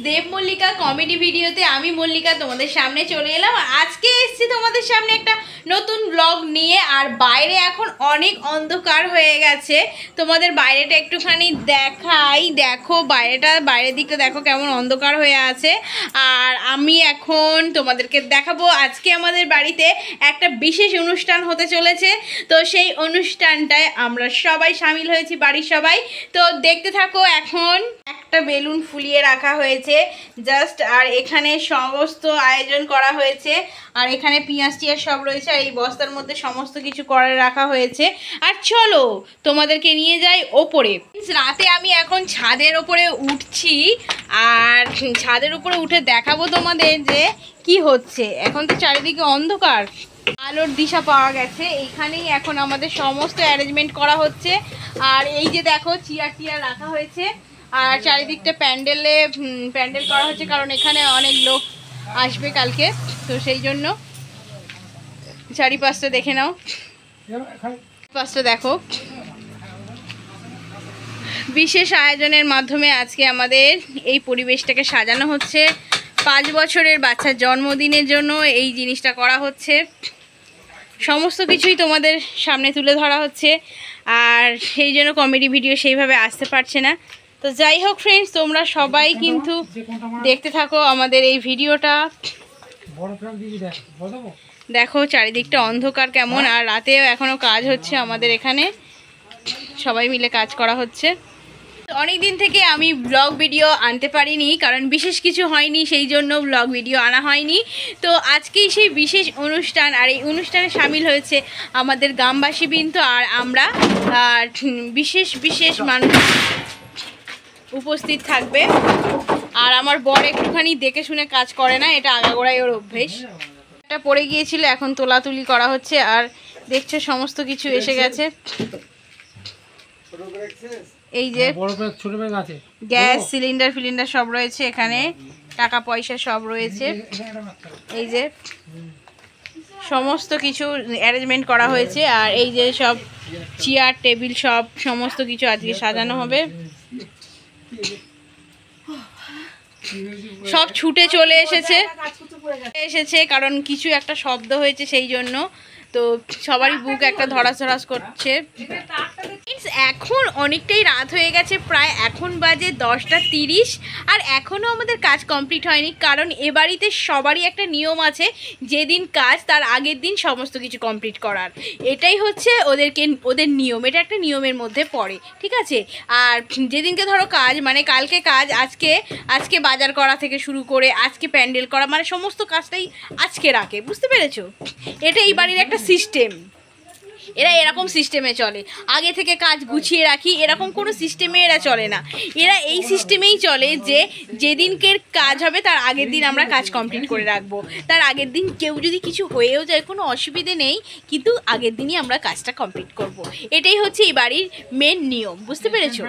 দেব Mallika comedy ভিডিওতে আমি মল্লিকা তোমাদের সামনে চলে এলাম। আজকে এসেছি তোমাদের সামনে একটা নতুন ব্লগ নিয়ে। আর বাইরে এখন অনেক অন্ধকার হয়ে গেছে, তোমাদের বাইরেটা একটুখানি দেখাই। দেখো বাইরের দিকটা দেখো কেমন অন্ধকার হয়ে আছে। আর আমি এখন তোমাদেরকে দেখাবো আজকে আমাদের বাড়িতে একটা বিশেষ অনুষ্ঠান হতে চলেছে। তো সেই অনুষ্ঠানটায় আমরা সবাই সামিল হয়েছি, বাড়ির সবাই। তো দেখতে থাকো। এখন একটা বেলুন ফুলিয়ে রাখা হয়েছে জাস্ট, আর এখানে সমস্ত আয়োজন করা হয়েছে। আর এখানে পেঁয়াজ টিয়াজ সব রয়েছে, আর এই বস্তার মধ্যে সমস্ত কিছু করে রাখা হয়েছে। আর চলো তোমাদেরকে নিয়ে যাই ওপরে। রাতে আমি এখন ছাদের ওপরে উঠছি, আর ছাদের উপরে উঠে দেখাবো তোমাদের যে কি হচ্ছে। এখন তো চারিদিকে অন্ধকার, আলোর দিশা পাওয়া গেছে। এইখানেই এখন আমাদের সমস্ত অ্যারেঞ্জমেন্ট করা হচ্ছে। আর এই যে দেখো চেয়ার টিয়ার রাখা হয়েছে, আর চারিদিকটা প্যান্ডেল করা হচ্ছে, কারণ এখানে অনেক লোক আসবে কালকে। তো সেই জন্য চারিপাশটা দেখে নাও, পাশটা দেখো। বিশেষ আয়োজনের মাধ্যমে আজকে আমাদের এই পরিবেশটাকে সাজানো হচ্ছে। 5 বছরের বাচ্চার জন্মদিনের জন্য এই জিনিসটা করা হচ্ছে। সমস্ত কিছুই তোমাদের সামনে তুলে ধরা হচ্ছে, আর সেই জন্য কমেডি ভিডিও সেইভাবে আসতে পারছে না। তো যাই হোক ফ্রেন্ডস, তোমরা সবাই কিন্তু দেখতে থাকো আমাদের এই ভিডিওটা। দেখো চারিদিকটা অন্ধকার কেমন, আর রাতেও এখনো কাজ হচ্ছে আমাদের এখানে, সবাই মিলে কাজ করা হচ্ছে। অনেক দিন থেকে আমি ব্লগ ভিডিও আনতে পারিনি, কারণ বিশেষ কিছু হয়নি, সেই জন্য ব্লগ ভিডিও আনা হয়নি। তো আজকেই সেই বিশেষ অনুষ্ঠান, আর এই অনুষ্ঠানে সামিল হয়েছে আমাদের গ্রামবাসীবৃন্দ, আর আমরা বিশেষ মানুষ উপস্থিত থাকবে। আর আমার বর একটুখানি দেখে শুনে কাজ করে না, এটা আগাগোড়াই ওর অভ্যেস। এটা পড়ে গিয়েছিল, এখন তোলাতুলি করা হচ্ছে। আর দেখছো সমস্ত কিছু এসে গেছে। এই যে গ্যাস সিলিন্ডার সব রয়েছে এখানে, টাকা পয়সা সব রয়েছে। এই যে সমস্ত কিছু অ্যারেঞ্জমেন্ট করা হয়েছে। আর এই যে সব চেয়ার টেবিল সমস্ত কিছু আজকে সাজানো হবে। সব ছুটে চলে এসেছে কারণ কিছু একটা শব্দ হয়েছে, সেই জন্য। তো সবারই বুক একটা ধরাস করছে। এখন অনেকটাই রাত হয়ে গেছে, প্রায় এখন বাজে 10টা 30, আর এখনও আমাদের কাজ কমপ্লিট হয়নি। কারণ এ বাড়িতে সবারই একটা নিয়ম আছে, যেদিন কাজ তার আগের দিন সমস্ত কিছু কমপ্লিট করার। এটাই হচ্ছে ওদের নিয়ম, এটা একটা নিয়মের মধ্যে পড়ে, ঠিক আছে। আর যেদিনকে ধরো কাজ, মানে কালকে কাজ, আজকে বাজার করা থেকে শুরু করে আজকে প্যান্ডেল করা, মানে সমস্ত কাজটাই আজকে রাখে, বুঝতে পেরেছো? এটা এই বাড়ির একটা সিস্টেম। এরা এরকম সিস্টেমে চলে, আগে থেকে কাজ গুছিয়ে রাখি, এরকম কোনো সিস্টেমে এরা চলে না। এরা এই সিস্টেমেই চলে যে যেদিনকে কাজ হবে তার আগের দিন আমরা কাজ কমপ্লিট করে রাখবো। তার আগের দিন কেউ যদি কিছু হয়েও যায় কোনো অসুবিধে নেই, কিন্তু আগের দিনই আমরা কাজটা কমপ্লিট করব। এটাই হচ্ছে এই বাড়ির মেন নিয়ম, বুঝতে পেরেছো?